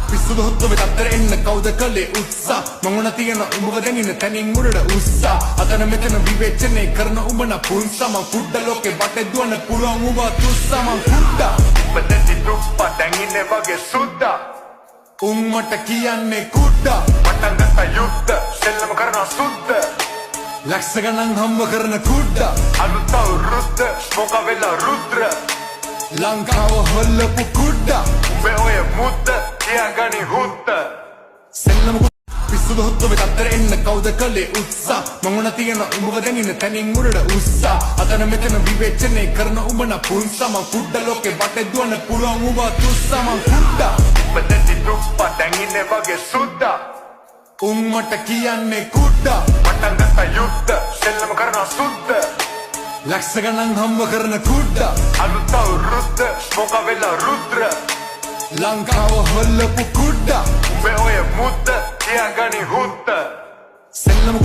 පිස්සුද හොත්තු වෙත අතර එන්න කවුද කලේ උත්සාහ මංගුණ තියෙන උඹව දැනින තැනින් උඩට උස්සා අතන මෙතන විවේචනය කරන උඹන පුන්සම කුඩ ලෝකේ බටේ දුවන්න පුළුවන් උඹ තුස්සම කුඩා බදටි දුප්පා දැන් ඉන්නේ වගේ සුද්දා උම්මට කියන්නේ කුඩා පටන් ගත්ත යුද්ධ සෙල්ලම කරන සුද්ද ලක්ෂ ගණන් හම්බ කරන කුඩා අලුත් අවුරුද්ද මොක වෙලා රුද්‍ර ලංකාව හොල්ලපු කුඩා උඹේ ඔය මුද්ද තියාගනි හුද්ද සෙල්ලම පිස්සුද හොත්තු වෙත අතර එන්න කවුද කලේ උත්සාහ මංගුණ තියෙන උඹව දැනින තැනින් උඩට උස්සා අතන මෙතන විවේචනය කරන උඹන පුන්සම කුඩ ලෝකේ බටේ දුවන්න පුළුවන් උඹ තුස්සම කුඩා බදටි දුප්පා දැන් ඉන්නේ වගේ සුද්දා උම්මට කියන්නේ කුඩා පටන් ගත්ත යුද්ධ සෙල්ලම කරන සුද්ද ලක්ෂ ගණන් හම්බ කරන කුඩා අලුත් අවුරුද්ද මොක වෙලා රුද්‍ර ලංකාව හොල්ලපු කුඩා උඹේ ඔය මුද්ද තියාගනි හුද්ද සෙල්ලම